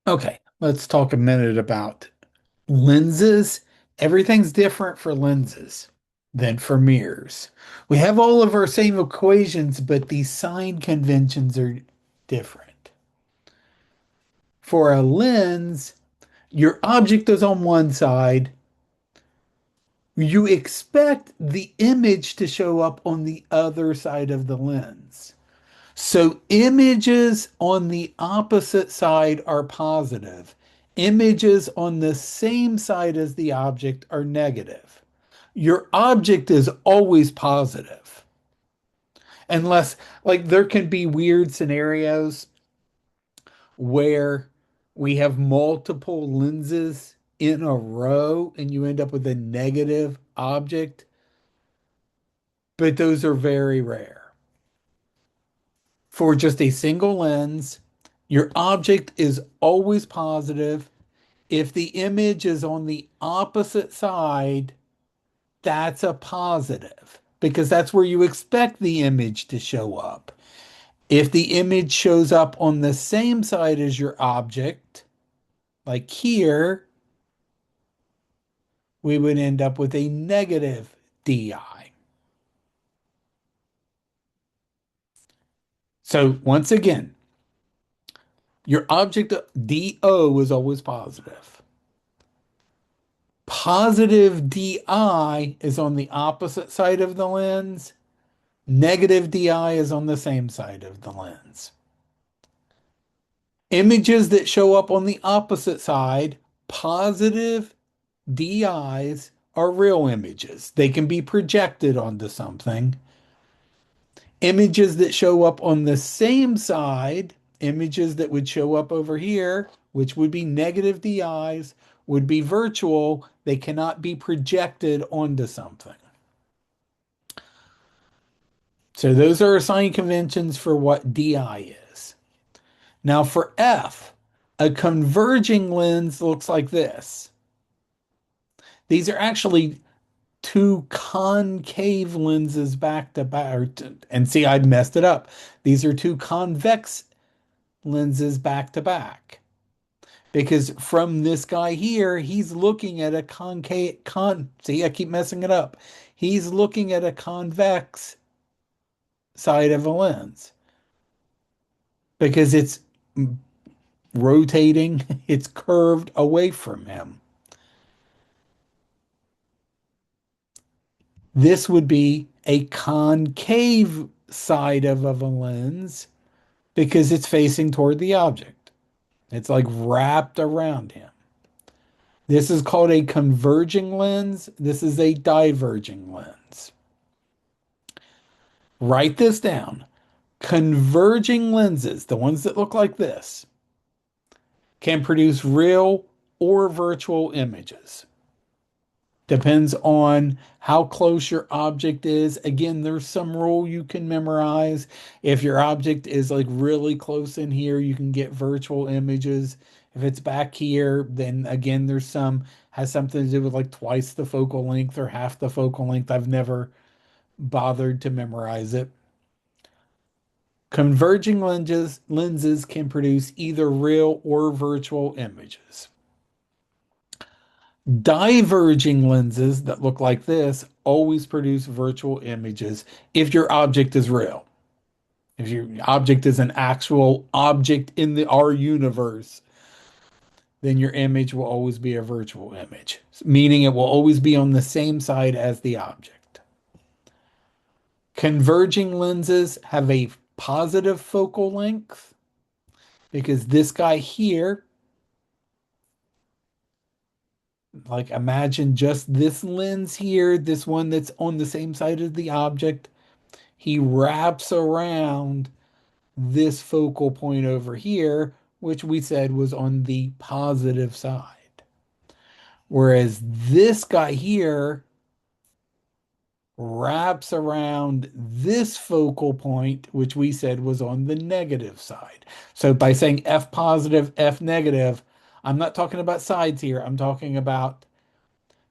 Okay, let's talk a minute about lenses. Everything's different for lenses than for mirrors. We have all of our same equations, but the sign conventions are different. For a lens, your object is on one side. You expect the image to show up on the other side of the lens. So images on the opposite side are positive. Images on the same side as the object are negative. Your object is always positive. Unless, like, there can be weird scenarios where we have multiple lenses in a row and you end up with a negative object, but those are very rare. For just a single lens, your object is always positive. If the image is on the opposite side, that's a positive because that's where you expect the image to show up. If the image shows up on the same side as your object, like here, we would end up with a negative DI. So once again, your object DO is always positive. Positive DI is on the opposite side of the lens. Negative DI is on the same side of the lens. Images that show up on the opposite side, positive DIs are real images. They can be projected onto something. Images that show up on the same side, images that would show up over here, which would be negative DIs, would be virtual. They cannot be projected onto something. So those are sign conventions for what DI is. Now for F, a converging lens looks like this. These are actually two concave lenses back to back. And see, I messed it up. These are two convex lenses back to back. Because from this guy here, he's looking at a see, I keep messing it up. He's looking at a convex side of a lens because it's rotating, it's curved away from him. This would be a concave side of a lens because it's facing toward the object. It's like wrapped around him. This is called a converging lens. This is a diverging lens. Write this down. Converging lenses, the ones that look like this, can produce real or virtual images. Depends on how close your object is. Again, there's some rule you can memorize. If your object is like really close in here, you can get virtual images. If it's back here, then again, there's some has something to do with like twice the focal length or half the focal length. I've never bothered to memorize it. Converging lenses can produce either real or virtual images. Diverging lenses that look like this always produce virtual images if your object is real. If your object is an actual object in our universe, then your image will always be a virtual image, meaning it will always be on the same side as the object. Converging lenses have a positive focal length because this guy here, like imagine just this lens here, this one that's on the same side as the object, he wraps around this focal point over here, which we said was on the positive side. Whereas this guy here wraps around this focal point, which we said was on the negative side. So by saying F positive, F negative, I'm not talking about sides here. I'm talking about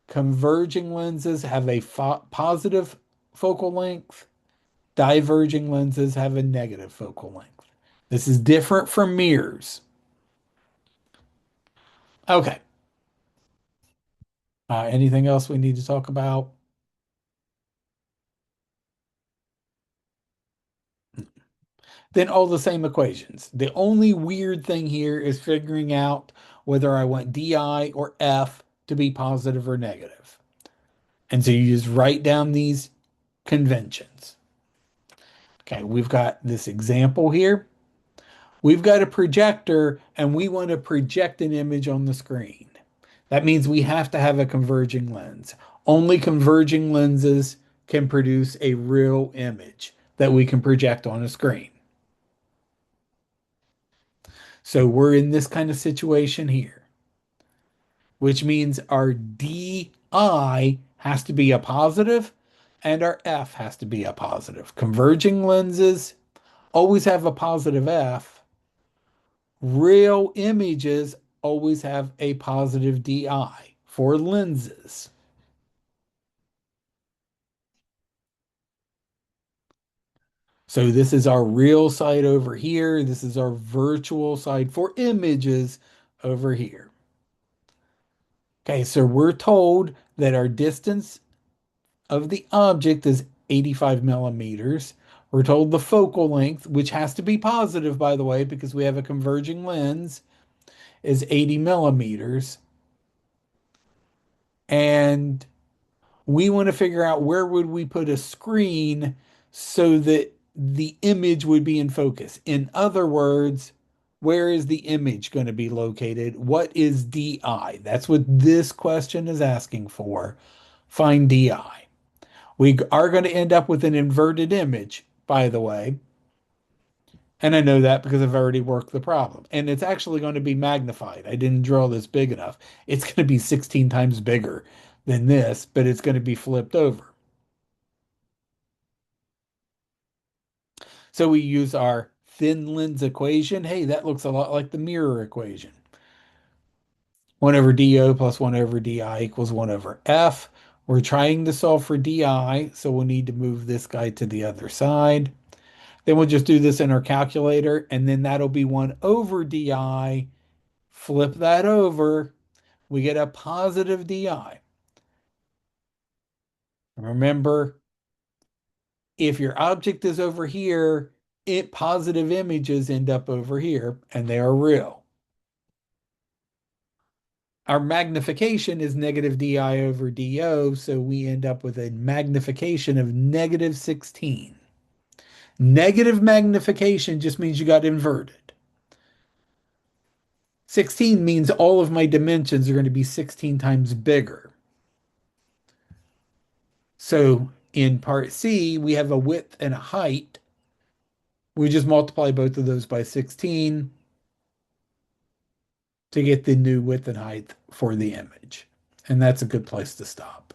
converging lenses have a positive focal length. Diverging lenses have a negative focal length. This is different from mirrors. Okay. Anything else we need to talk about? Then all the same equations. The only weird thing here is figuring out whether I want DI or F to be positive or negative. And so you just write down these conventions. Okay, we've got this example here. We've got a projector and we want to project an image on the screen. That means we have to have a converging lens. Only converging lenses can produce a real image that we can project on a screen. So we're in this kind of situation here, which means our DI has to be a positive and our F has to be a positive. Converging lenses always have a positive F. Real images always have a positive DI for lenses. So this is our real side over here. This is our virtual side for images over here. Okay, so we're told that our distance of the object is 85 millimeters. We're told the focal length, which has to be positive, by the way, because we have a converging lens, is 80 millimeters. And we want to figure out where would we put a screen so that the image would be in focus. In other words, where is the image going to be located? What is DI? That's what this question is asking for. Find DI. We are going to end up with an inverted image, by the way. And I know that because I've already worked the problem. And it's actually going to be magnified. I didn't draw this big enough. It's going to be 16 times bigger than this, but it's going to be flipped over. So we use our thin lens equation. Hey, that looks a lot like the mirror equation. 1 over DO plus 1 over DI equals 1 over F. We're trying to solve for DI, so we'll need to move this guy to the other side. Then we'll just do this in our calculator, and then that'll be 1 over DI. Flip that over. We get a positive DI. Remember, if your object is over here, positive images end up over here, and they are real. Our magnification is negative DI over DO, so we end up with a magnification of negative 16. Negative magnification just means you got inverted. 16 means all of my dimensions are going to be 16 times bigger. So in part C, we have a width and a height. We just multiply both of those by 16 to get the new width and height for the image. And that's a good place to stop.